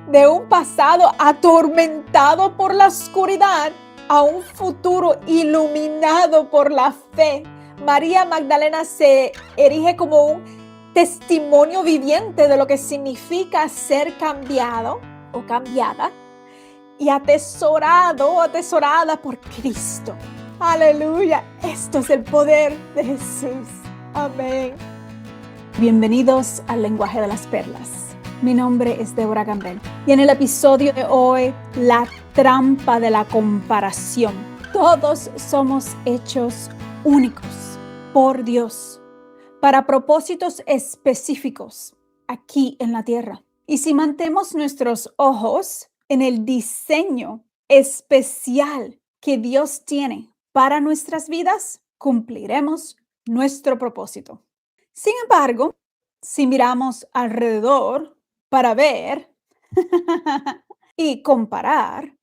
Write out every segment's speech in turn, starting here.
de un pasado atormentado por la oscuridad a un futuro iluminado por la fe. María Magdalena se erige como un testimonio viviente de lo que significa ser cambiado o cambiada y atesorado o atesorada por Cristo. Aleluya, esto es el poder de Jesús. Amén. Bienvenidos al Lenguaje de las Perlas. Mi nombre es Débora Gamble y en el episodio de hoy, la trampa de la comparación. Todos somos hechos únicos por Dios para propósitos específicos aquí en la tierra. Y si mantenemos nuestros ojos en el diseño especial que Dios tiene para nuestras vidas, cumpliremos nuestro propósito. Sin embargo, si miramos alrededor para ver y comparar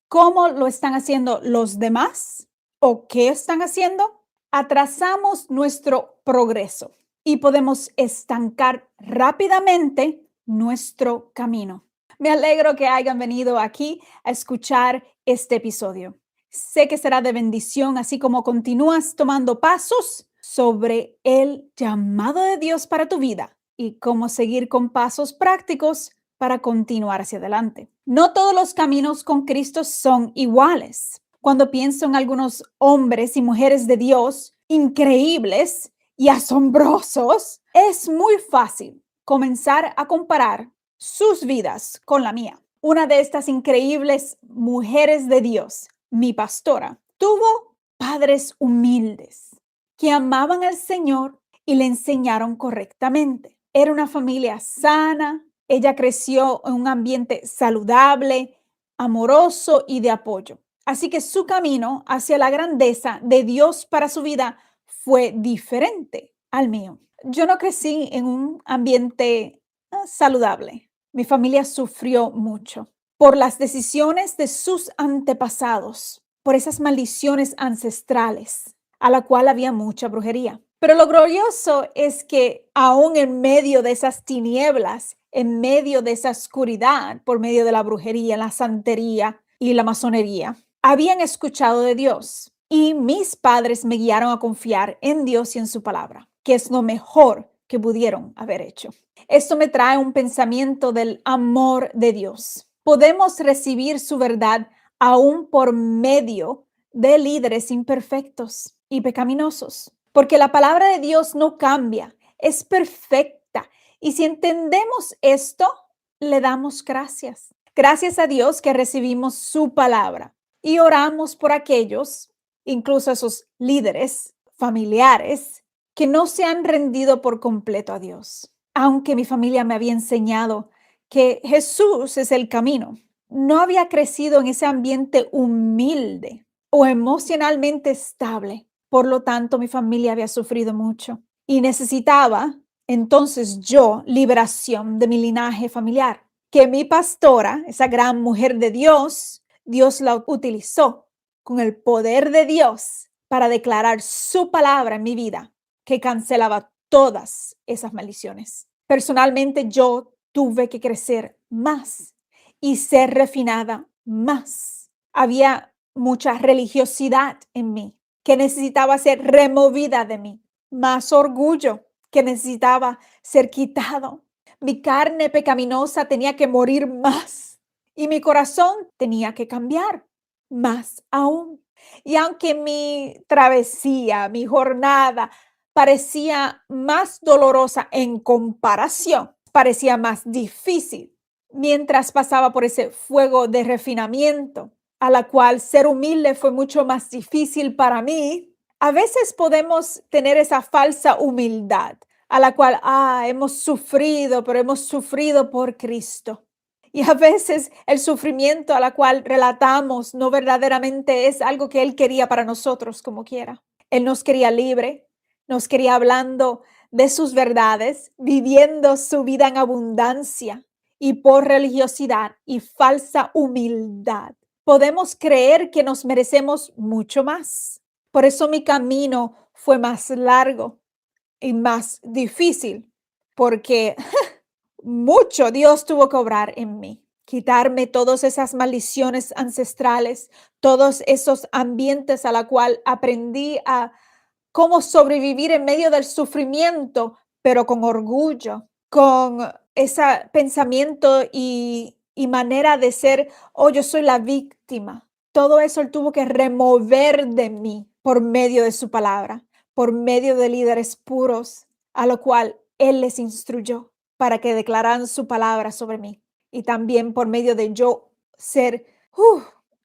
cómo lo están haciendo los demás o qué están haciendo, atrasamos nuestro progreso y podemos estancar rápidamente nuestro camino. Me alegro que hayan venido aquí a escuchar este episodio. Sé que será de bendición, así como continúas tomando pasos sobre el llamado de Dios para tu vida y cómo seguir con pasos prácticos para continuar hacia adelante. No todos los caminos con Cristo son iguales. Cuando pienso en algunos hombres y mujeres de Dios increíbles y asombrosos, es muy fácil comenzar a comparar sus vidas con la mía. Una de estas increíbles mujeres de Dios, mi pastora, tuvo padres humildes que amaban al Señor y le enseñaron correctamente. Era una familia sana. Ella creció en un ambiente saludable, amoroso y de apoyo. Así que su camino hacia la grandeza de Dios para su vida fue diferente al mío. Yo no crecí en un ambiente saludable. Mi familia sufrió mucho por las decisiones de sus antepasados, por esas maldiciones ancestrales, a la cual había mucha brujería. Pero lo glorioso es que aún en medio de esas tinieblas, en medio de esa oscuridad, por medio de la brujería, la santería y la masonería, habían escuchado de Dios y mis padres me guiaron a confiar en Dios y en su palabra, que es lo mejor que pudieron haber hecho. Esto me trae un pensamiento del amor de Dios. Podemos recibir su verdad aún por medio de líderes imperfectos y pecaminosos, porque la palabra de Dios no cambia, es perfecta. Y si entendemos esto, le damos gracias. Gracias a Dios que recibimos su palabra y oramos por aquellos, incluso esos líderes familiares, que no se han rendido por completo a Dios. Aunque mi familia me había enseñado que Jesús es el camino, no había crecido en ese ambiente humilde o emocionalmente estable. Por lo tanto, mi familia había sufrido mucho y necesitaba entonces yo liberación de mi linaje familiar, que mi pastora, esa gran mujer de Dios, Dios la utilizó con el poder de Dios para declarar su palabra en mi vida, que cancelaba todas esas maldiciones. Personalmente, yo tuve que crecer más y ser refinada más. Había mucha religiosidad en mí que necesitaba ser removida de mí, más orgullo que necesitaba ser quitado. Mi carne pecaminosa tenía que morir más y mi corazón tenía que cambiar más aún. Y aunque mi travesía, mi jornada parecía más dolorosa en comparación, parecía más difícil mientras pasaba por ese fuego de refinamiento, a la cual ser humilde fue mucho más difícil para mí. A veces podemos tener esa falsa humildad a la cual hemos sufrido, pero hemos sufrido por Cristo. Y a veces el sufrimiento a la cual relatamos no verdaderamente es algo que Él quería para nosotros como quiera. Él nos quería libre, nos quería hablando de sus verdades, viviendo su vida en abundancia y por religiosidad y falsa humildad. Podemos creer que nos merecemos mucho más. Por eso mi camino fue más largo y más difícil, porque mucho Dios tuvo que obrar en mí. quitarme todas esas maldiciones ancestrales, todos esos ambientes a la cual aprendí a cómo sobrevivir en medio del sufrimiento, pero con orgullo, con ese pensamiento y manera de ser, oh, yo soy la víctima. Todo eso él tuvo que remover de mí por medio de su palabra, por medio de líderes puros, a lo cual él les instruyó para que declararan su palabra sobre mí. Y también por medio de yo ser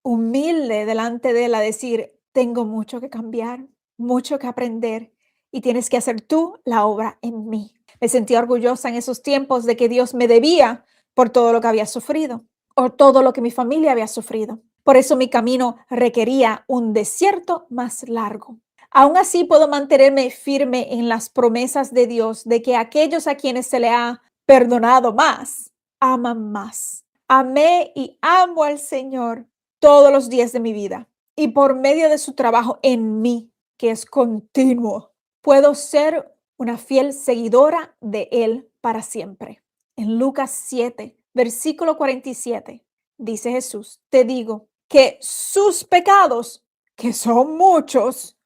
humilde delante de él a decir, tengo mucho que cambiar, mucho que aprender y tienes que hacer tú la obra en mí. Me sentí orgullosa en esos tiempos de que Dios me debía por todo lo que había sufrido o todo lo que mi familia había sufrido. Por eso mi camino requería un desierto más largo. Aún así puedo mantenerme firme en las promesas de Dios de que aquellos a quienes se le ha perdonado más, aman más. Amé y amo al Señor todos los días de mi vida y por medio de su trabajo en mí, que es continuo, puedo ser una fiel seguidora de Él para siempre. En Lucas 7, versículo 47, dice Jesús, te digo que sus pecados, que son muchos,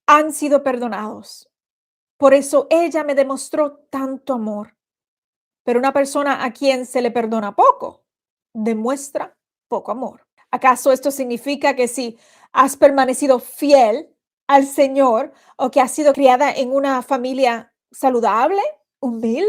han sido perdonados. Por eso ella me demostró tanto amor. Pero una persona a quien se le perdona poco, demuestra poco amor. ¿Acaso esto significa que si has permanecido fiel al Señor o que has sido criada en una familia saludable, humilde,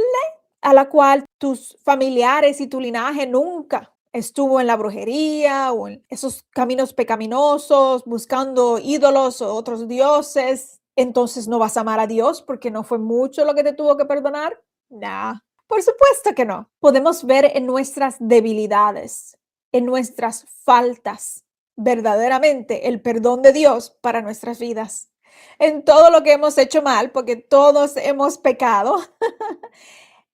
a la cual tus familiares y tu linaje nunca estuvo en la brujería o en esos caminos pecaminosos, buscando ídolos o otros dioses, entonces no vas a amar a Dios porque no fue mucho lo que te tuvo que perdonar? Nah, por supuesto que no. Podemos ver en nuestras debilidades, en nuestras faltas, verdaderamente el perdón de Dios para nuestras vidas. En todo lo que hemos hecho mal, porque todos hemos pecado.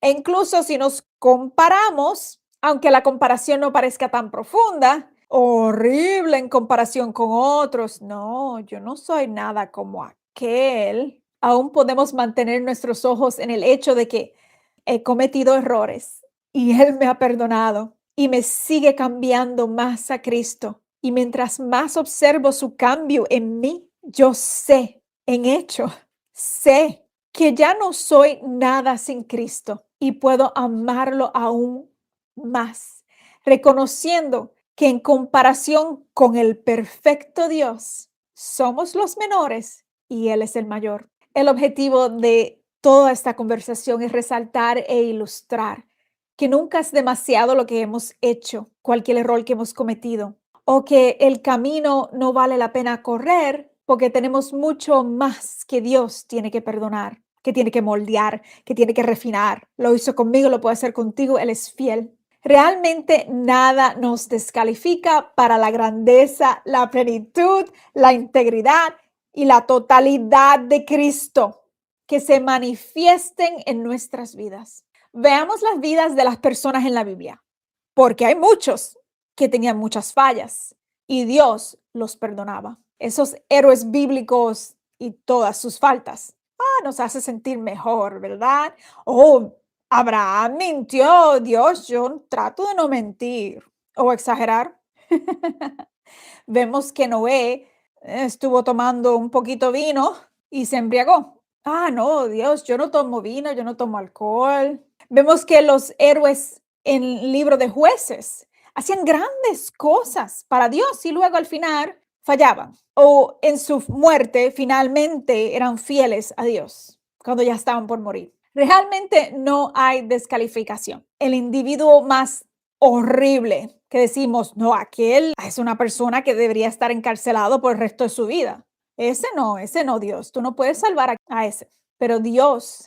E incluso si nos comparamos, aunque la comparación no parezca tan profunda, horrible en comparación con otros, no, yo no soy nada como aquel. Aún podemos mantener nuestros ojos en el hecho de que he cometido errores y Él me ha perdonado y me sigue cambiando más a Cristo. Y mientras más observo su cambio en mí, yo sé, en hecho, sé que ya no soy nada sin Cristo y puedo amarlo aún más, reconociendo que en comparación con el perfecto Dios, somos los menores y Él es el mayor. El objetivo de toda esta conversación es resaltar e ilustrar que nunca es demasiado lo que hemos hecho, cualquier error que hemos cometido, o que el camino no vale la pena correr porque tenemos mucho más que Dios tiene que perdonar, que tiene que moldear, que tiene que refinar. Lo hizo conmigo, lo puede hacer contigo, Él es fiel. Realmente nada nos descalifica para la grandeza, la plenitud, la integridad y la totalidad de Cristo que se manifiesten en nuestras vidas. Veamos las vidas de las personas en la Biblia, porque hay muchos que tenían muchas fallas y Dios los perdonaba. Esos héroes bíblicos y todas sus faltas. Nos hace sentir mejor, ¿verdad? Oh, Abraham mintió. Dios, yo trato de no mentir o exagerar. Vemos que Noé estuvo tomando un poquito vino y se embriagó. No, Dios, yo no tomo vino, yo no tomo alcohol. Vemos que los héroes en el libro de Jueces hacían grandes cosas para Dios y luego al final fallaban o en su muerte finalmente eran fieles a Dios cuando ya estaban por morir. Realmente no hay descalificación. El individuo más horrible que decimos, no, aquel es una persona que debería estar encarcelado por el resto de su vida. Ese no, Dios, tú no puedes salvar a ese. Pero Dios,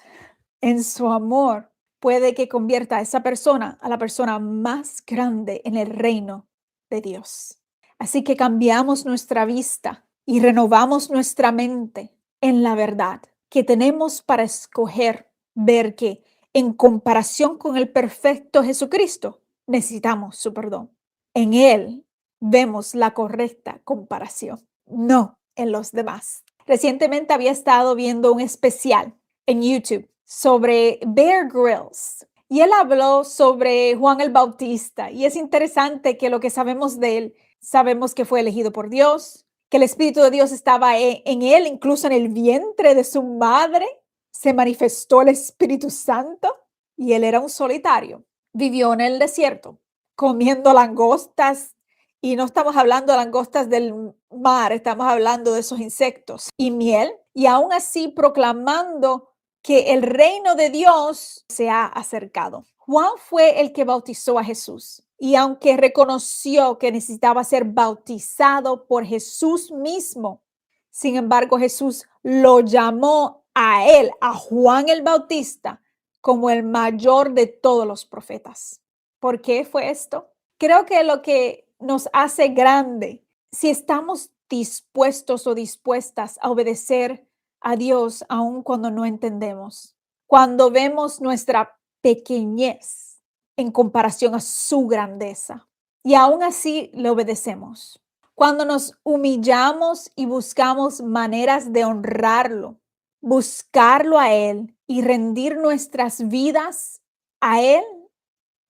en su amor, puede que convierta a esa persona a la persona más grande en el reino de Dios. Así que cambiamos nuestra vista y renovamos nuestra mente en la verdad que tenemos para escoger ver que en comparación con el perfecto Jesucristo, necesitamos su perdón. En Él vemos la correcta comparación, no en los demás. Recientemente había estado viendo un especial en YouTube sobre Bear Grylls Y él habló sobre Juan el Bautista. Y es interesante que lo que sabemos de él, sabemos que fue elegido por Dios, que el Espíritu de Dios estaba en él, incluso en el vientre de su madre. Se manifestó el Espíritu Santo y él era un solitario. Vivió en el desierto, comiendo langostas. Y no estamos hablando de langostas del mar, estamos hablando de esos insectos y miel. Y aún así proclamando que el reino de Dios se ha acercado. Juan fue el que bautizó a Jesús. Y aunque reconoció que necesitaba ser bautizado por Jesús mismo, sin embargo, Jesús lo llamó a él, a Juan el Bautista, como el mayor de todos los profetas. ¿Por qué fue esto? Creo que lo que nos hace grande, si estamos dispuestos o dispuestas a obedecer a Dios aun cuando no entendemos, cuando vemos nuestra pequeñez en comparación a su grandeza y aún así le obedecemos. Cuando nos humillamos y buscamos maneras de honrarlo, buscarlo a Él y rendir nuestras vidas a Él,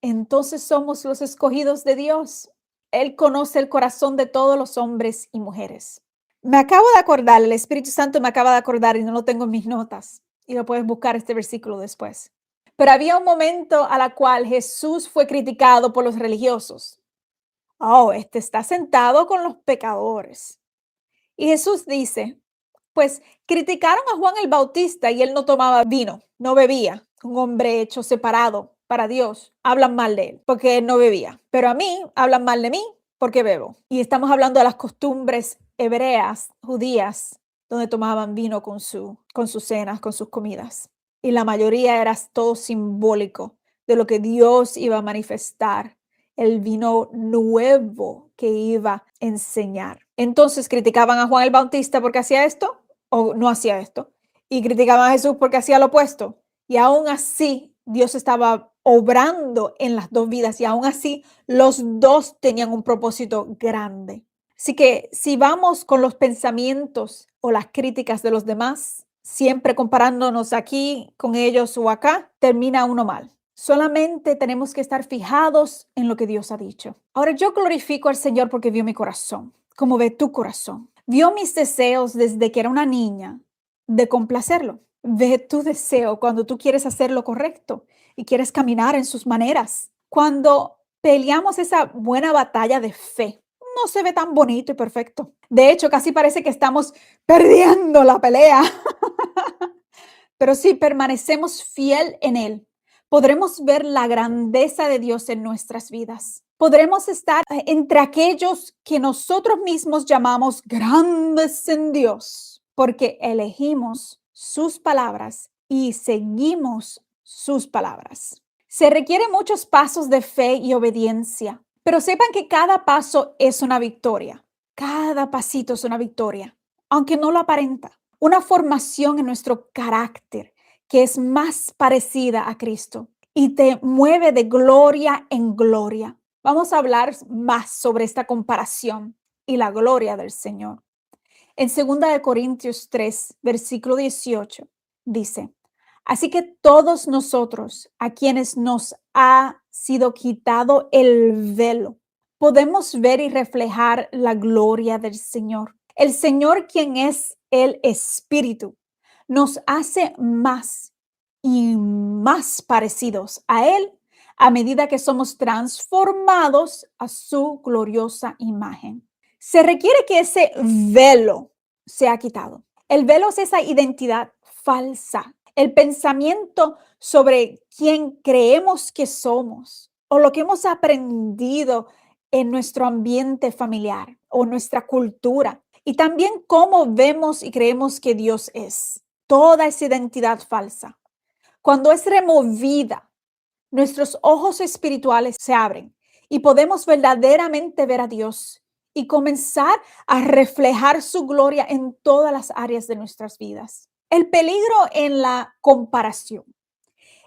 entonces somos los escogidos de Dios. Él conoce el corazón de todos los hombres y mujeres. Me acabo de acordar, el Espíritu Santo me acaba de acordar y no lo tengo en mis notas. Y lo puedes buscar este versículo después. Pero había un momento a la cual Jesús fue criticado por los religiosos. Oh, este está sentado con los pecadores. Y Jesús dice, pues criticaron a Juan el Bautista y él no tomaba vino, no bebía. Un hombre hecho separado para Dios. Hablan mal de él porque él no bebía. Pero a mí hablan mal de mí porque bebo. Y estamos hablando de las costumbres hebreas, judías, donde tomaban vino con sus cenas, con sus comidas. Y la mayoría era todo simbólico de lo que Dios iba a manifestar, el vino nuevo que iba a enseñar. Entonces criticaban a Juan el Bautista porque hacía esto o no hacía esto. Y criticaban a Jesús porque hacía lo opuesto. Y aún así Dios estaba obrando en las dos vidas y aún así los dos tenían un propósito grande. Así que si vamos con los pensamientos o las críticas de los demás, siempre comparándonos aquí con ellos o acá, termina uno mal. Solamente tenemos que estar fijados en lo que Dios ha dicho. Ahora yo glorifico al Señor porque vio mi corazón, como ve tu corazón. Vio mis deseos desde que era una niña de complacerlo. Ve tu deseo cuando tú quieres hacer lo correcto y quieres caminar en sus maneras. Cuando peleamos esa buena batalla de fe, no se ve tan bonito y perfecto. De hecho, casi parece que estamos perdiendo la pelea. Pero si permanecemos fiel en Él, podremos ver la grandeza de Dios en nuestras vidas. Podremos estar entre aquellos que nosotros mismos llamamos grandes en Dios, porque elegimos sus palabras y seguimos sus palabras. Se requieren muchos pasos de fe y obediencia, pero sepan que cada paso es una victoria. Cada pasito es una victoria, aunque no lo aparenta. Una formación en nuestro carácter que es más parecida a Cristo y te mueve de gloria en gloria. Vamos a hablar más sobre esta comparación y la gloria del Señor. En 2 Corintios 3, versículo 18, dice, así que todos nosotros, a quienes nos ha sido quitado el velo, podemos ver y reflejar la gloria del Señor. El Señor, quien es el Espíritu, nos hace más y más parecidos a Él a medida que somos transformados a su gloriosa imagen. Se requiere que ese velo sea quitado. El velo es esa identidad falsa, el pensamiento sobre quién creemos que somos o lo que hemos aprendido en nuestro ambiente familiar o nuestra cultura y también cómo vemos y creemos que Dios es. Toda esa identidad falsa. Cuando es removida, nuestros ojos espirituales se abren y podemos verdaderamente ver a Dios y comenzar a reflejar su gloria en todas las áreas de nuestras vidas. El peligro en la comparación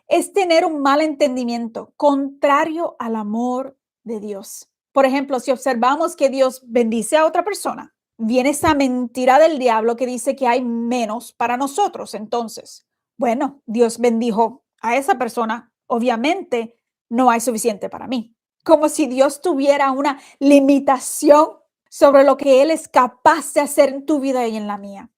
es tener un mal entendimiento contrario al amor de Dios. Por ejemplo, si observamos que Dios bendice a otra persona, viene esa mentira del diablo que dice que hay menos para nosotros. Entonces, bueno, Dios bendijo a esa persona, Obviamente, no hay suficiente para mí. Como si Dios tuviera una limitación sobre lo que Él es capaz de hacer en tu vida y en la mía.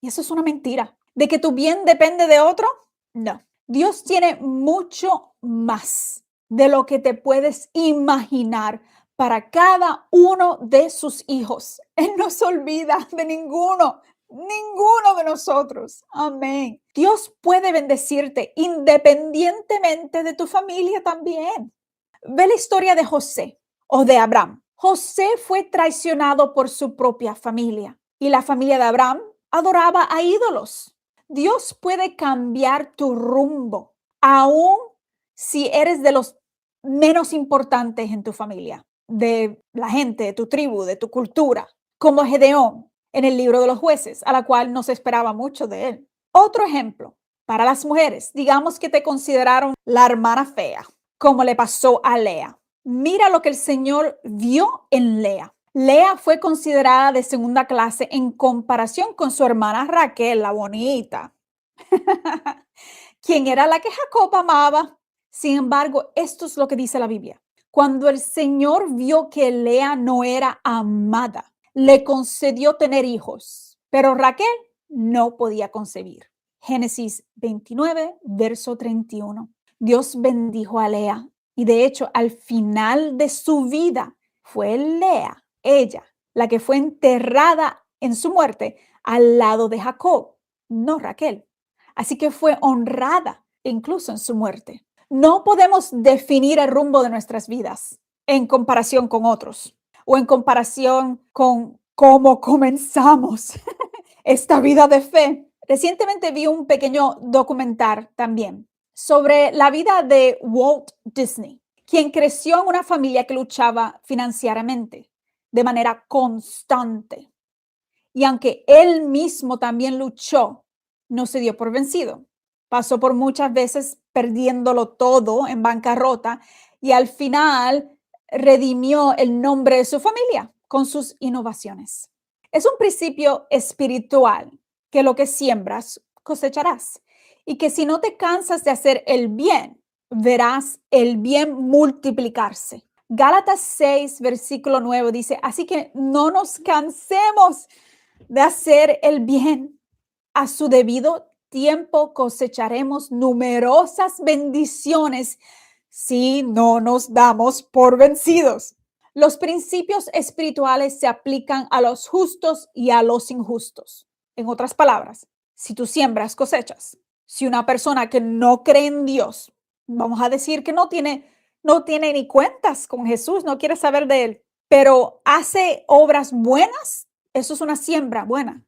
Y eso es una mentira. ¿De que tu bien depende de otro? No. Dios tiene mucho más de lo que te puedes imaginar para cada uno de sus hijos. Él no se olvida de ninguno de nosotros. Amén. Dios puede bendecirte independientemente de tu familia también. Ve la historia de José o de Abraham. José fue traicionado por su propia familia y la familia de Abraham adoraba a ídolos. Dios puede cambiar tu rumbo, aun si eres de los menos importantes en tu familia, de la gente, de tu tribu, de tu cultura, como Gedeón en el libro de los jueces, a la cual no se esperaba mucho de él. Otro ejemplo, para las mujeres, digamos que te consideraron la hermana fea, como le pasó a Lea. Mira lo que el Señor vio en Lea. Lea fue considerada de segunda clase en comparación con su hermana Raquel, la bonita, quien era la que Jacob amaba. Sin embargo, esto es lo que dice la Biblia. Cuando el Señor vio que Lea no era amada, le concedió tener hijos, pero Raquel no podía concebir. Génesis 29, verso 31. Dios bendijo a Lea y de hecho al final de su vida fue Lea, ella, la que fue enterrada en su muerte al lado de Jacob, no Raquel. Así que fue honrada incluso en su muerte. No podemos definir el rumbo de nuestras vidas en comparación con otros o en comparación con cómo comenzamos esta vida de fe. Recientemente vi un pequeño documental también sobre la vida de Walt Disney, quien creció en una familia que luchaba financieramente de manera constante. Y aunque él mismo también luchó, no se dio por vencido. Pasó por muchas veces perdiéndolo todo en bancarrota y al final redimió el nombre de su familia con sus innovaciones. Es un principio espiritual que lo que siembras cosecharás y que si no te cansas de hacer el bien, verás el bien multiplicarse. Gálatas 6, versículo 9 dice, así que no nos cansemos de hacer el bien. A su debido tiempo cosecharemos numerosas bendiciones si no nos damos por vencidos. Los principios espirituales se aplican a los justos y a los injustos. En otras palabras, si tú siembras, cosechas. Si una persona que no cree en Dios, vamos a decir que no tiene ni cuentas con Jesús, no quiere saber de él, pero hace obras buenas, eso es una siembra buena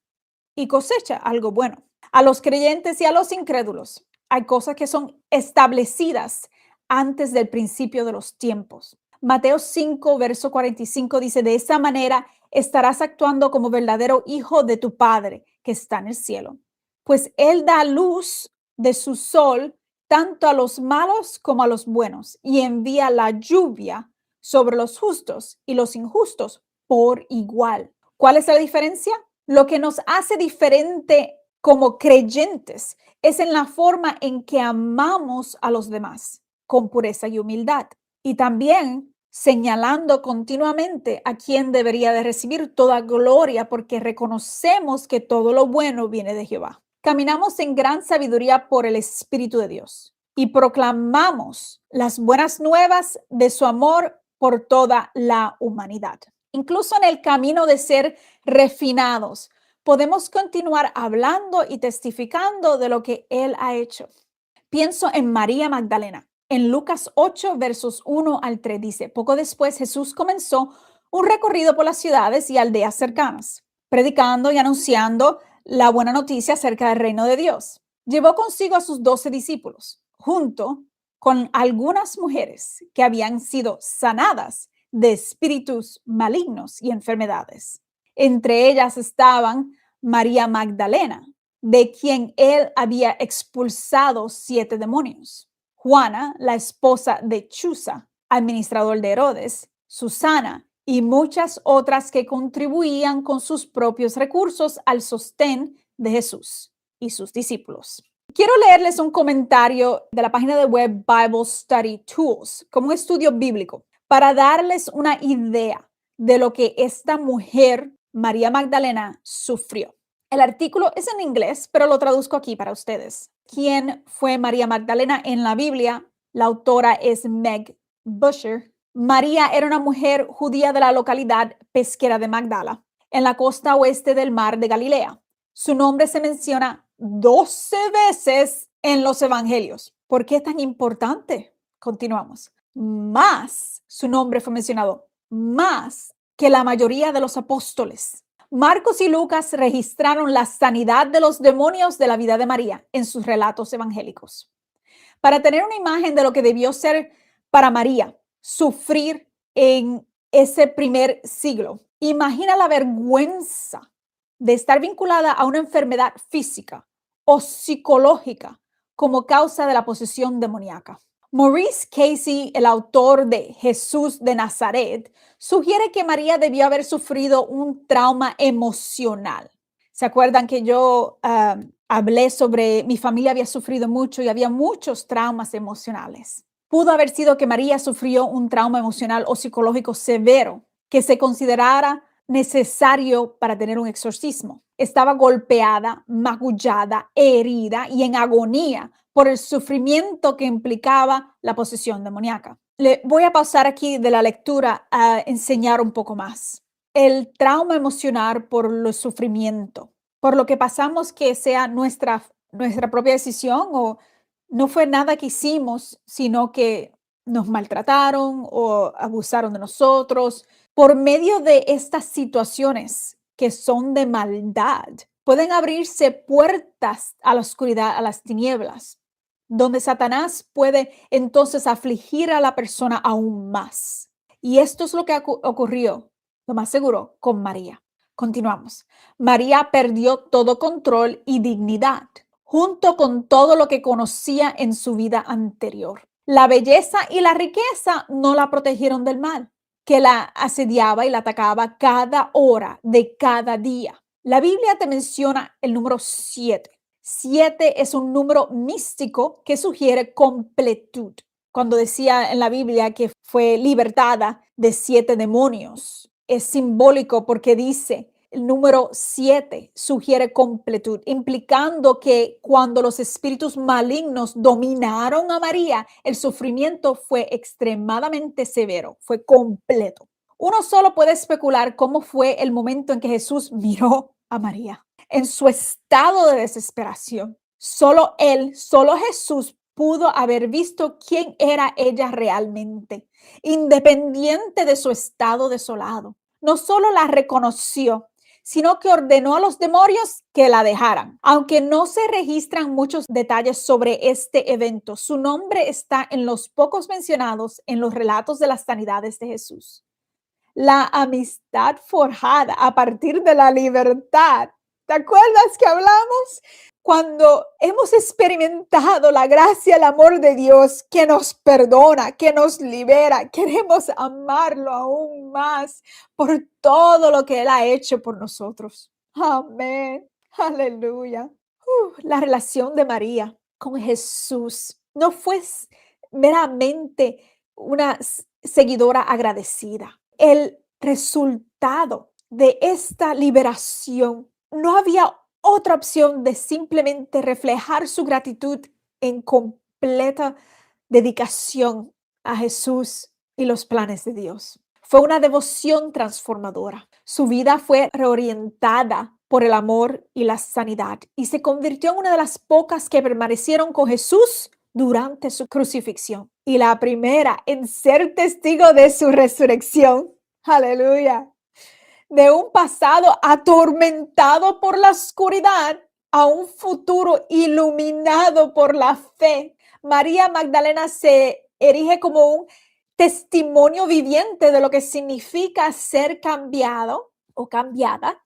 y cosecha algo bueno. A los creyentes y a los incrédulos hay cosas que son establecidas antes del principio de los tiempos. Mateo 5, verso 45 dice, de esa manera estarás actuando como verdadero hijo de tu Padre que está en el cielo. Pues Él da luz de su sol tanto a los malos como a los buenos y envía la lluvia sobre los justos y los injustos por igual. ¿Cuál es la diferencia? Lo que nos hace diferente como creyentes es en la forma en que amamos a los demás con pureza y humildad. Y también señalando continuamente a quien debería de recibir toda gloria porque reconocemos que todo lo bueno viene de Jehová. Caminamos en gran sabiduría por el Espíritu de Dios y proclamamos las buenas nuevas de su amor por toda la humanidad. Incluso en el camino de ser refinados, podemos continuar hablando y testificando de lo que Él ha hecho. Pienso en María Magdalena. En Lucas 8, versos 1 al 3 dice, poco después Jesús comenzó un recorrido por las ciudades y aldeas cercanas, predicando y anunciando la buena noticia acerca del reino de Dios. Llevó consigo a sus 12 discípulos, junto con algunas mujeres que habían sido sanadas de espíritus malignos y enfermedades. Entre ellas estaban María Magdalena, de quien él había expulsado 7 demonios. Juana, la esposa de Chuza, administrador de Herodes, Susana y muchas otras que contribuían con sus propios recursos al sostén de Jesús y sus discípulos. Quiero leerles un comentario de la página de web Bible Study Tools, como un estudio bíblico, para darles una idea de lo que esta mujer, María Magdalena, sufrió. El artículo es en inglés, pero lo traduzco aquí para ustedes. ¿Quién fue María Magdalena en la Biblia? La autora es Meg Busher. María era una mujer judía de la localidad pesquera de Magdala, en la costa oeste del mar de Galilea. Su nombre se menciona 12 veces en los evangelios. ¿Por qué es tan importante? Continuamos. Más, su nombre fue mencionado más que la mayoría de los apóstoles. Marcos y Lucas registraron la sanidad de los demonios de la vida de María en sus relatos evangélicos. Para tener una imagen de lo que debió ser para María sufrir en ese primer siglo, imagina la vergüenza de estar vinculada a una enfermedad física o psicológica como causa de la posesión demoníaca. Maurice Casey, el autor de Jesús de Nazaret, sugiere que María debió haber sufrido un trauma emocional. ¿Se acuerdan que yo hablé sobre mi familia había sufrido mucho y había muchos traumas emocionales? Pudo haber sido que María sufrió un trauma emocional o psicológico severo que se considerara necesario para tener un exorcismo. Estaba golpeada, magullada, herida y en agonía por el sufrimiento que implicaba la posesión demoníaca. Le voy a pasar aquí de la lectura a enseñar un poco más. El trauma emocional por el sufrimiento, por lo que pasamos que sea nuestra propia decisión o no fue nada que hicimos, sino que nos maltrataron o abusaron de nosotros. Por medio de estas situaciones que son de maldad, pueden abrirse puertas a la oscuridad, a las tinieblas, donde Satanás puede entonces afligir a la persona aún más. Y esto es lo que ocurrió, lo más seguro, con María. Continuamos. María perdió todo control y dignidad, junto con todo lo que conocía en su vida anterior. La belleza y la riqueza no la protegieron del mal, que la asediaba y la atacaba cada hora de cada día. La Biblia te menciona el número 7. 7 es un número místico que sugiere completud. Cuando decía en la Biblia que fue libertada de 7 demonios, es simbólico porque dice el número 7 sugiere completud, implicando que cuando los espíritus malignos dominaron a María, el sufrimiento fue extremadamente severo, fue completo. Uno solo puede especular cómo fue el momento en que Jesús miró a María en su estado de desesperación. Solo él, solo Jesús pudo haber visto quién era ella realmente, independiente de su estado desolado. No solo la reconoció, sino que ordenó a los demonios que la dejaran. Aunque no se registran muchos detalles sobre este evento, su nombre está en los pocos mencionados en los relatos de las sanidades de Jesús. La amistad forjada a partir de la libertad. ¿Te acuerdas que hablamos? Cuando hemos experimentado la gracia, el amor de Dios que nos perdona, que nos libera, queremos amarlo aún más por todo lo que Él ha hecho por nosotros. Amén. Aleluya. La relación de María con Jesús no fue meramente una seguidora agradecida. El resultado de esta liberación, no había otra opción de simplemente reflejar su gratitud en completa dedicación a Jesús y los planes de Dios. Fue una devoción transformadora. Su vida fue reorientada por el amor y la sanidad y se convirtió en una de las pocas que permanecieron con Jesús durante su crucifixión y la primera en ser testigo de su resurrección. Aleluya. De un pasado atormentado por la oscuridad a un futuro iluminado por la fe. María Magdalena se erige como un testimonio viviente de lo que significa ser cambiado o cambiada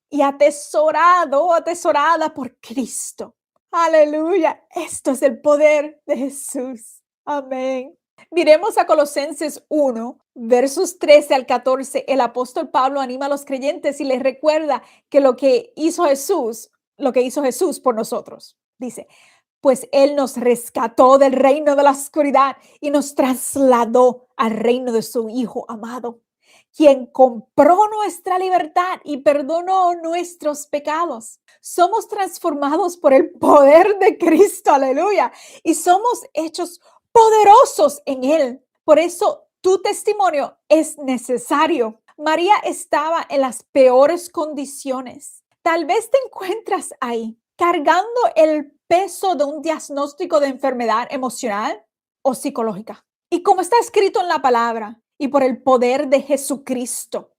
y atesorado o atesorada por Cristo. Aleluya. Esto es el poder de Jesús. Amén. Miremos a Colosenses 1, versos 13 al 14. El apóstol Pablo anima a los creyentes y les recuerda que lo que hizo Jesús por nosotros. Dice, pues Él nos rescató del reino de la oscuridad y nos trasladó al reino de su Hijo amado, quien compró nuestra libertad y perdonó nuestros pecados. Somos transformados por el poder de Cristo, aleluya, y somos hechos poderosos en Él. Por eso tu testimonio es necesario. María estaba en las peores condiciones. Tal vez te encuentras ahí, cargando el peso de un diagnóstico de enfermedad emocional o psicológica. Y como está escrito en la palabra, y por el poder de Jesucristo,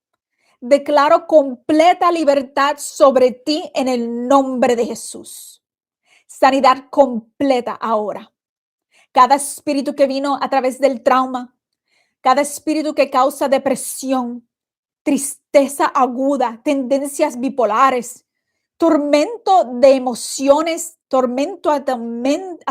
declaro completa libertad sobre ti en el nombre de Jesús. Sanidad completa ahora. Cada espíritu que vino a través del trauma, cada espíritu que causa depresión, tristeza aguda, tendencias bipolares, tormento de emociones, tormento a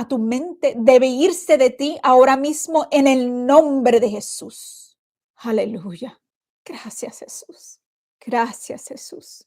tu mente, debe irse de ti ahora mismo en el nombre de Jesús. Aleluya. Gracias, Jesús. Gracias, Jesús.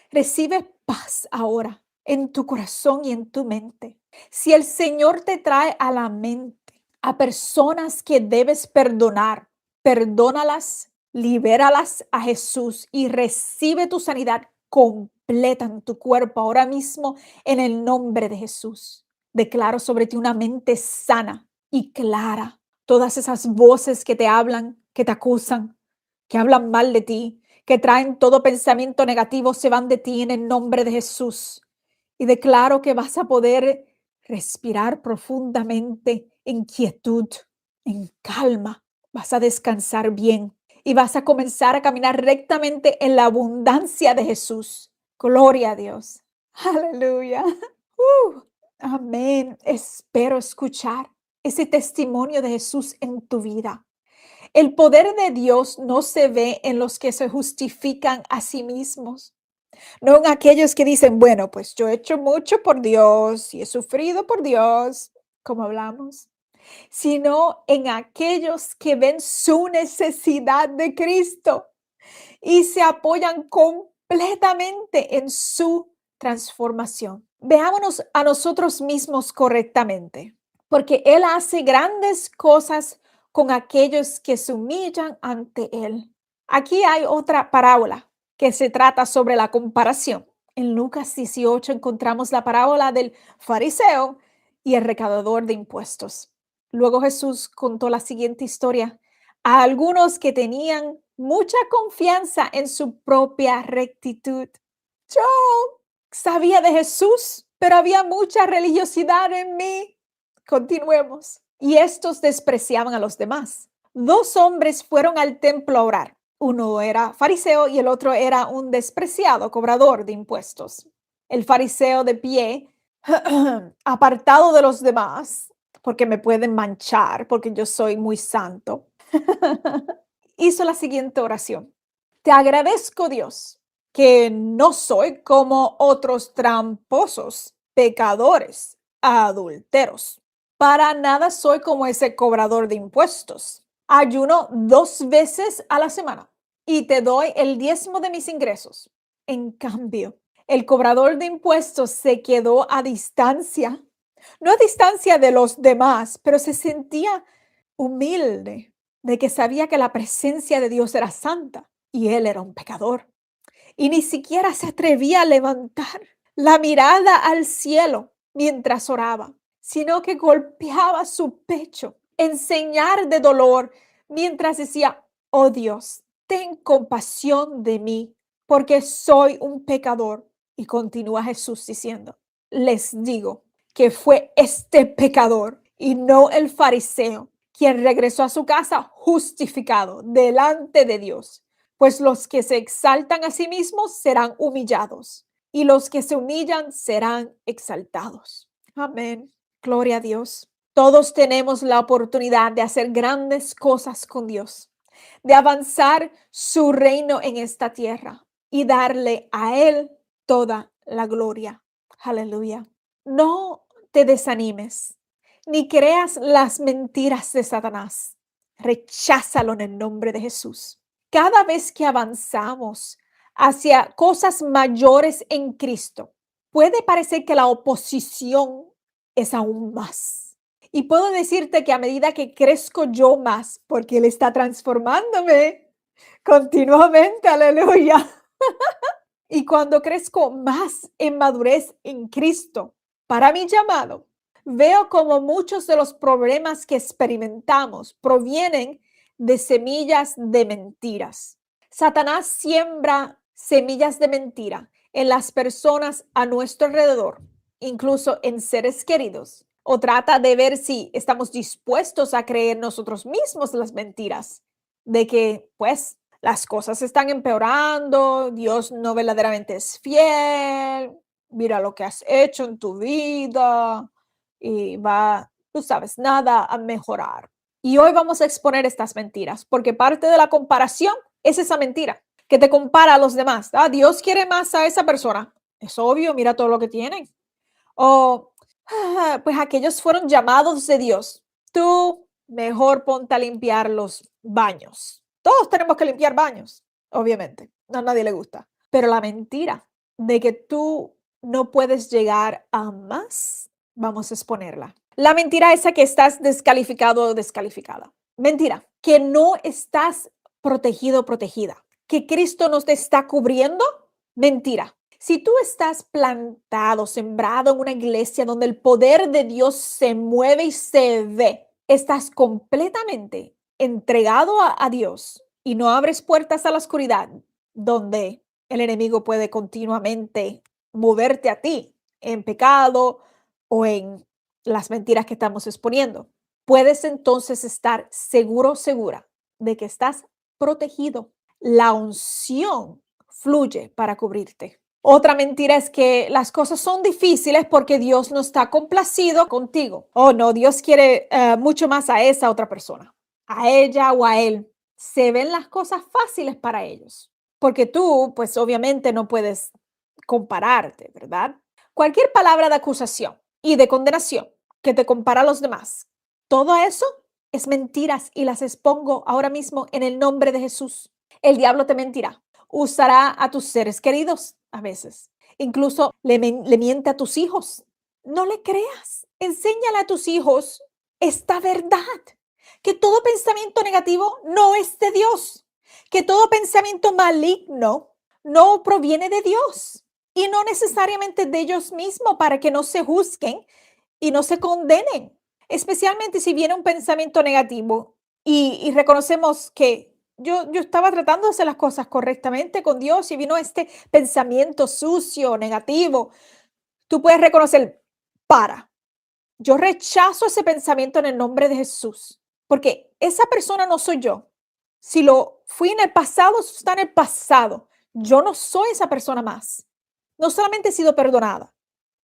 Recibe paz ahora en tu corazón y en tu mente. Si el Señor te trae a la mente a personas que debes perdonar, perdónalas, libéralas a Jesús y recibe tu sanidad completa en tu cuerpo ahora mismo en el nombre de Jesús. Declaro sobre ti una mente sana y clara. Todas esas voces que te hablan, que te acusan, que hablan mal de ti, que traen todo pensamiento negativo, se van de ti en el nombre de Jesús. Y declaro que vas a poder respirar profundamente en quietud, en calma. Vas a descansar bien y vas a comenzar a caminar rectamente en la abundancia de Jesús. Gloria a Dios. Aleluya. Amén. Espero escuchar ese testimonio de Jesús en tu vida. El poder de Dios no se ve en los que se justifican a sí mismos, no en aquellos que dicen, bueno, pues yo he hecho mucho por Dios y he sufrido por Dios, como hablamos, sino en aquellos que ven su necesidad de Cristo y se apoyan completamente en su transformación. Veámonos a nosotros mismos correctamente, porque Él hace grandes cosas con aquellos que se humillan ante Él. Aquí hay otra parábola que se trata sobre la comparación. En Lucas 18 encontramos la parábola del fariseo y el recaudador de impuestos. Luego Jesús contó la siguiente historia a algunos que tenían mucha confianza en su propia rectitud. Yo sabía de Jesús, pero había mucha religiosidad en mí. Continuemos. Y estos despreciaban a los demás. Dos hombres fueron al templo a orar. Uno era fariseo y el otro era un despreciado cobrador de impuestos. El fariseo de pie, apartado de los demás, porque me pueden manchar, porque yo soy muy santo, hizo la siguiente oración. Te agradezco, Dios, que no soy como otros tramposos, pecadores, adúlteros. Para nada soy como ese cobrador de impuestos. Ayuno 2 veces a la semana y te doy el diezmo de mis ingresos. En cambio, el cobrador de impuestos se quedó a distancia, no a distancia de los demás, pero se sentía humilde de que sabía que la presencia de Dios era santa y él era un pecador. Y ni siquiera se atrevía a levantar la mirada al cielo mientras oraba, sino que golpeaba su pecho en señal de dolor mientras decía, oh Dios, ten compasión de mí, porque soy un pecador. Y continúa Jesús diciendo, les digo que fue este pecador y no el fariseo quien regresó a su casa justificado delante de Dios, pues los que se exaltan a sí mismos serán humillados y los que se humillan serán exaltados. Amén. Gloria a Dios. Todos tenemos la oportunidad de hacer grandes cosas con Dios, de avanzar su reino en esta tierra y darle a Él toda la gloria. Aleluya. No te desanimes, ni creas las mentiras de Satanás. Recházalo en el nombre de Jesús. Cada vez que avanzamos hacia cosas mayores en Cristo, puede parecer que la oposición es aún más. Y puedo decirte que a medida que crezco yo más, porque Él está transformándome continuamente, aleluya. Y cuando crezco más en madurez en Cristo, para mi llamado, veo como muchos de los problemas que experimentamos provienen de semillas de mentiras. Satanás siembra semillas de mentira en las personas a nuestro alrededor, incluso en seres queridos, o trata de ver si estamos dispuestos a creer nosotros mismos las mentiras de que, pues, las cosas están empeorando, Dios no verdaderamente es fiel, mira lo que has hecho en tu vida y va, tú sabes, nada a mejorar. Y hoy vamos a exponer estas mentiras, porque parte de la comparación es esa mentira, que te compara a los demás. Ah, Dios quiere más a esa persona. Es obvio, mira todo lo que tienen. O, pues aquellos fueron llamados de Dios. Tú mejor ponte a limpiar los baños. Todos tenemos que limpiar baños, obviamente. A nadie le gusta. Pero la mentira de que tú no puedes llegar a más, vamos a exponerla. La mentira esa que estás descalificado o descalificada. Mentira, que no estás protegido o protegida. Que Cristo no te está cubriendo. Mentira. Si tú estás plantado, sembrado en una iglesia donde el poder de Dios se mueve y se ve, estás completamente entregado a Dios y no abres puertas a la oscuridad donde el enemigo puede continuamente moverte a ti en pecado o en las mentiras que estamos exponiendo. Puedes entonces estar seguro, segura de que estás protegido. La unción fluye para cubrirte. Otra mentira es que las cosas son difíciles porque Dios no está complacido contigo. Oh, no, Dios quiere mucho más a esa otra persona, a ella o a él. Se ven las cosas fáciles para ellos, porque tú, pues obviamente no puedes compararte, ¿verdad? Cualquier palabra de acusación y de condenación que te compara a los demás, todo eso es mentiras y las expongo ahora mismo en el nombre de Jesús. El diablo te mentirá. Usará a tus seres queridos a veces. Incluso le miente a tus hijos. No le creas. Enséñale a tus hijos esta verdad. Que todo pensamiento negativo no es de Dios. Que todo pensamiento maligno no proviene de Dios. Y no necesariamente de ellos mismos para que no se juzguen y no se condenen. Especialmente si viene un pensamiento negativo y reconocemos que yo estaba tratando de hacer las cosas correctamente con Dios y vino este pensamiento sucio, negativo. Tú puedes reconocer, yo rechazo ese pensamiento en el nombre de Jesús, porque esa persona no soy yo. Si lo fui en el pasado, eso está en el pasado. Yo no soy esa persona más. No solamente he sido perdonada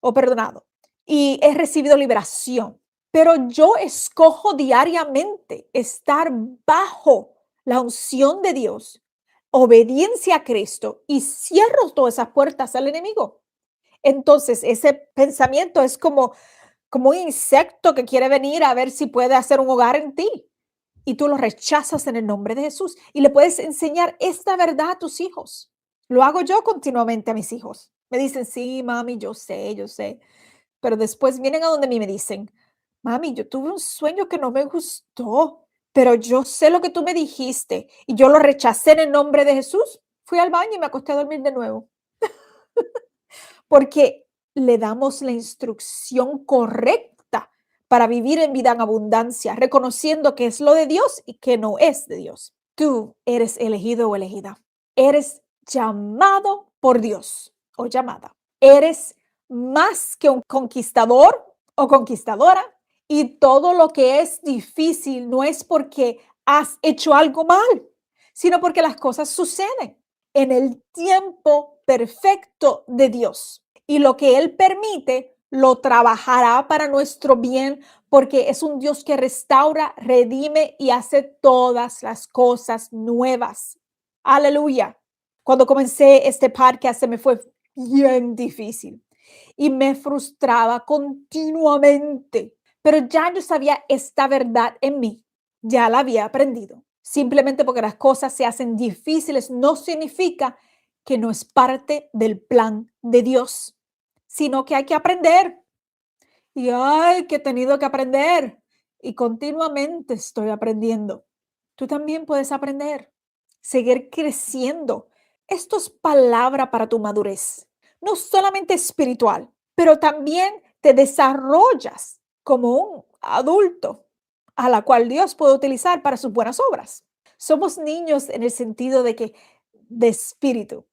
o perdonado y he recibido liberación, pero yo escojo diariamente estar bajo la unción de Dios, obediencia a Cristo y cierro todas esas puertas al enemigo. Entonces, ese pensamiento es como un insecto que quiere venir a ver si puede hacer un hogar en ti y tú lo rechazas en el nombre de Jesús y le puedes enseñar esta verdad a tus hijos. Lo hago yo continuamente a mis hijos. Me dicen, sí, mami, yo sé. Pero después vienen a donde mí y me dicen, mami, yo tuve un sueño que no me gustó, pero yo sé lo que tú me dijiste y yo lo rechacé en el nombre de Jesús. Fui al baño y me acosté a dormir de nuevo. Porque le damos la instrucción correcta para vivir en vida en abundancia, reconociendo que es lo de Dios y que no es de Dios. Tú eres elegido o elegida. Eres llamado por Dios o llamada. Eres más que un conquistador o conquistadora y todo lo que es difícil no es porque has hecho algo mal, sino porque las cosas suceden en el tiempo perfecto de Dios. Y lo que Él permite, lo trabajará para nuestro bien, porque es un Dios que restaura, redime y hace todas las cosas nuevas. Aleluya. Cuando comencé este podcast se me fue bien difícil y me frustraba continuamente, pero ya yo sabía esta verdad en mí, ya la había aprendido. Simplemente porque las cosas se hacen difíciles no significa que no es parte del plan de Dios. sino que hay que aprender. Y ay, que he tenido que aprender. Y continuamente estoy aprendiendo. Tú también puedes aprender, seguir creciendo. Esto es palabra para tu madurez, no solamente espiritual, pero también te desarrollas como un adulto a la cual Dios puede utilizar para sus buenas obras. Somos niños en el sentido de que de espíritu,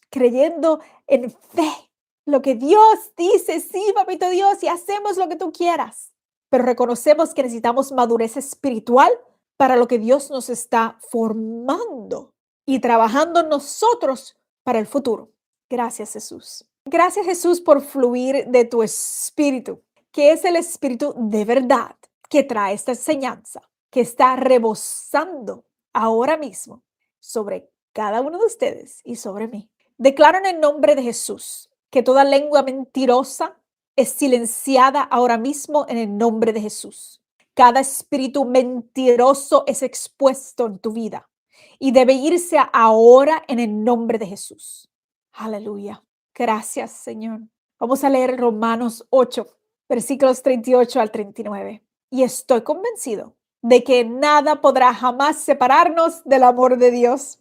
creyendo en fe. Lo que Dios dice, sí, papito Dios, y hacemos lo que tú quieras. Pero reconocemos que necesitamos madurez espiritual para lo que Dios nos está formando y trabajando en nosotros para el futuro. Gracias, Jesús. Gracias, Jesús, por fluir de tu espíritu, que es el espíritu de verdad que trae esta enseñanza, que está rebosando ahora mismo sobre cada uno de ustedes y sobre mí. Declaro en el nombre de Jesús que toda lengua mentirosa es silenciada ahora mismo en el nombre de Jesús. Cada espíritu mentiroso es expuesto en tu vida y debe irse ahora en el nombre de Jesús. Aleluya. Gracias, Señor. Vamos a leer Romanos 8, versículos 38 al 39. Y estoy convencido de que nada podrá jamás separarnos del amor de Dios,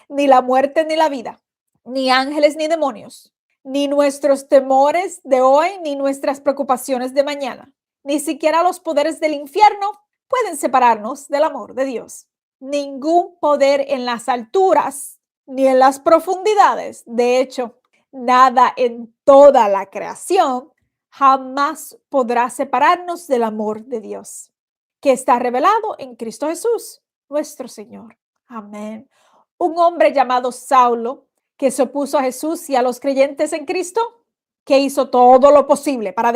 ni la muerte ni la vida, ni ángeles ni demonios, ni nuestros temores de hoy, ni nuestras preocupaciones de mañana, ni siquiera los poderes del infierno pueden separarnos del amor de Dios. Ningún poder en las alturas ni en las profundidades, de hecho, nada en toda la creación jamás podrá separarnos del amor de Dios, que está revelado en Cristo Jesús, nuestro Señor. Amén. Un hombre llamado Saulo, que se opuso a Jesús y a los creyentes en Cristo, que hizo todo lo posible para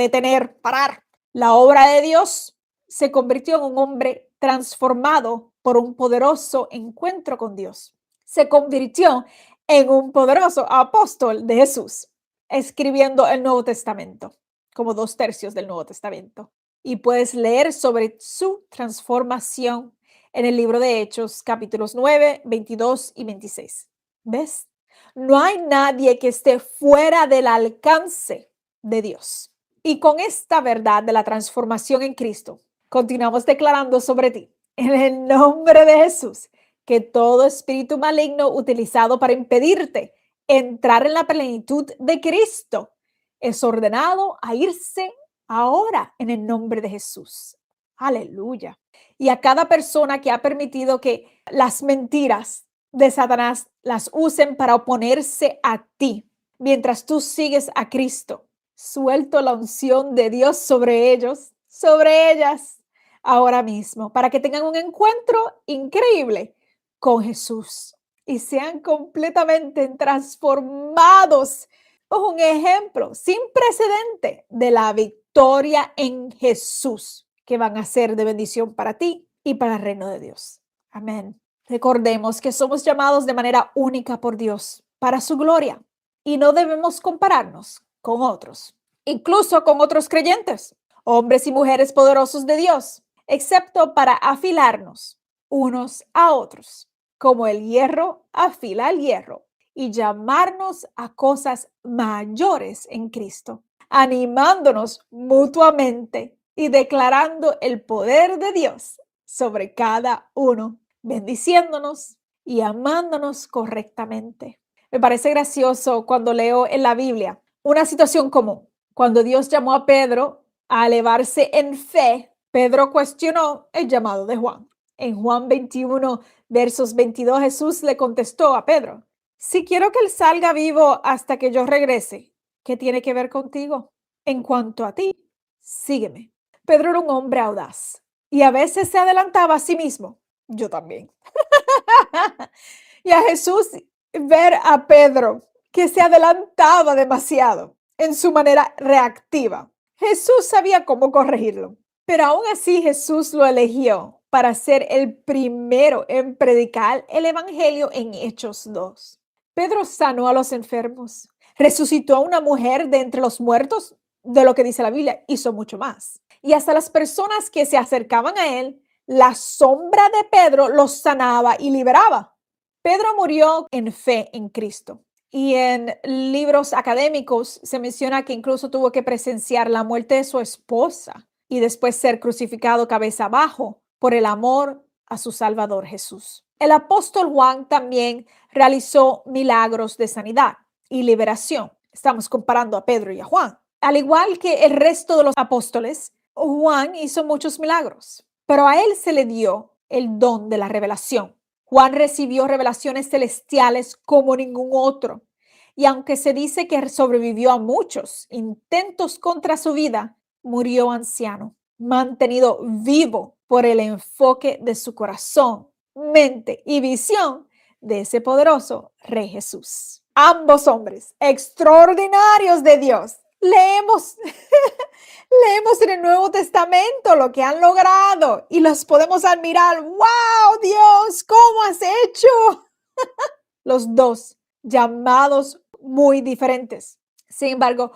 parar la obra de Dios, se convirtió en un hombre transformado por un poderoso encuentro con Dios. Se convirtió en un poderoso apóstol de Jesús, escribiendo el Nuevo Testamento, como 2/3 del Nuevo Testamento. Y puedes leer sobre su transformación en el libro de Hechos, capítulos 9, 22 y 26. ¿Ves? No hay nadie que esté fuera del alcance de Dios. Y con esta verdad de la transformación en Cristo, continuamos declarando sobre ti, en el nombre de Jesús, que todo espíritu maligno utilizado para impedirte entrar en la plenitud de Cristo es ordenado a irse ahora en el nombre de Jesús. Aleluya. Y a cada persona que ha permitido que las mentiras de Satanás las usen para oponerse a ti, mientras tú sigues a Cristo, suelto la unción de Dios sobre ellos, sobre ellas, ahora mismo, para que tengan un encuentro increíble con Jesús y sean completamente transformados. Un ejemplo sin precedente de la victoria en Jesús, que van a ser de bendición para ti y para el reino de Dios. Amén. Recordemos que somos llamados de manera única por Dios para su gloria y no debemos compararnos con otros, incluso con otros creyentes, hombres y mujeres poderosos de Dios, excepto para afilarnos unos a otros, como el hierro afila el hierro, y llamarnos a cosas mayores en Cristo, animándonos mutuamente y declarando el poder de Dios sobre cada uno, bendiciéndonos y amándonos correctamente. Me parece gracioso cuando leo en la Biblia una situación común. Cuando Dios llamó a Pedro a elevarse en fe, Pedro cuestionó el llamado de Juan. En Juan 21, versos 22, Jesús le contestó a Pedro: si quiero que él salga vivo hasta que yo regrese, ¿qué tiene que ver contigo? En cuanto a ti, sígueme. Pedro era un hombre audaz y a veces se adelantaba a sí mismo. Yo también. Y a Jesús ver a Pedro que se adelantaba demasiado en su manera reactiva. Jesús sabía cómo corregirlo, pero aún así Jesús lo eligió para ser el primero en predicar el evangelio en Hechos 2. Pedro sanó a los enfermos, resucitó a una mujer de entre los muertos, de lo que dice la Biblia, hizo mucho más. Y hasta las personas que se acercaban a él, la sombra de Pedro los sanaba y liberaba. Pedro murió en fe en Cristo Y en libros académicos se menciona que incluso tuvo que presenciar la muerte de su esposa y después ser crucificado cabeza abajo por el amor a su Salvador Jesús. El apóstol Juan también realizó milagros de sanidad y liberación. Estamos comparando a Pedro y a Juan. Al igual que el resto de los apóstoles, Juan hizo muchos milagros, pero a él se le dio el don de la revelación. Juan recibió revelaciones celestiales como ningún otro. Y aunque se dice que sobrevivió a muchos intentos contra su vida, murió anciano, mantenido vivo por el enfoque de su corazón, mente y visión de ese poderoso Rey Jesús. Ambos hombres extraordinarios de Dios. Leemos en el Nuevo Testamento lo que han logrado y los podemos admirar. ¡Wow, Dios! ¿Cómo has hecho? Los dos llamados muy diferentes. Sin embargo,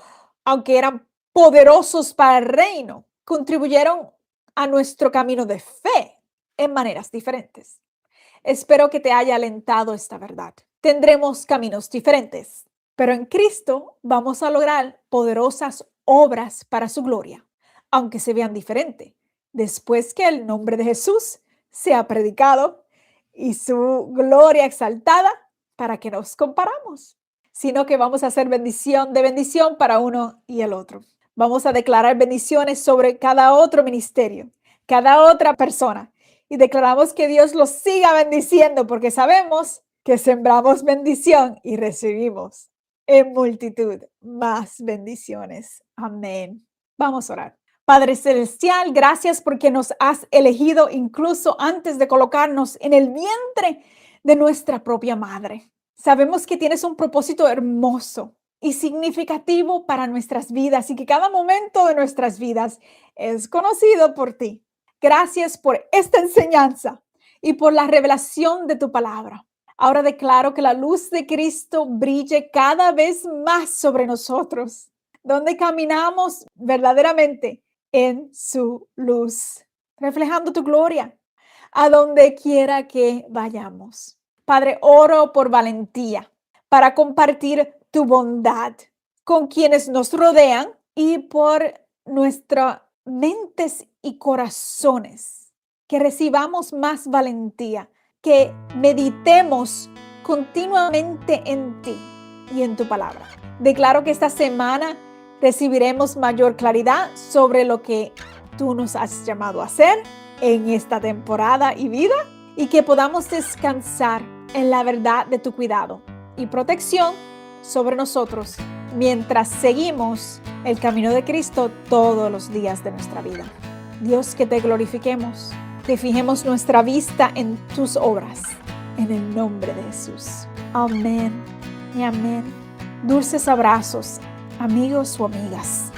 aunque eran poderosos para el reino, contribuyeron a nuestro camino de fe en maneras diferentes. Espero que te haya alentado esta verdad. Tendremos caminos diferentes, pero en Cristo vamos a lograr poderosas obras para su gloria, aunque se vean diferentes, después que el nombre de Jesús sea predicado y su gloria exaltada, para que nos comparamos, sino que vamos a hacer bendición de bendición para uno y el otro. Vamos a declarar bendiciones sobre cada otro ministerio, cada otra persona, y declaramos que Dios los siga bendiciendo, porque sabemos que sembramos bendición y recibimos en multitud más bendiciones. Amén. Vamos a orar. Padre Celestial, gracias porque nos has elegido incluso antes de colocarnos en el vientre de nuestra propia madre. Sabemos que tienes un propósito hermoso y significativo para nuestras vidas y que cada momento de nuestras vidas es conocido por ti. Gracias por esta enseñanza y por la revelación de tu palabra. Ahora declaro que la luz de Cristo brille cada vez más sobre nosotros, donde caminamos verdaderamente en su luz, reflejando tu gloria a donde quiera que vayamos. Padre, oro por valentía para compartir tu bondad con quienes nos rodean y por nuestras mentes y corazones, que recibamos más valentía, que meditemos continuamente en ti y en tu palabra. Declaro que esta semana recibiremos mayor claridad sobre lo que tú nos has llamado a hacer en esta temporada y vida, y que podamos descansar en la verdad de tu cuidado y protección sobre nosotros mientras seguimos el camino de Cristo todos los días de nuestra vida. Dios, que te glorifiquemos, que fijemos nuestra vista en tus obras, en el nombre de Jesús. Amén y amén. Dulces abrazos, amigos o amigas.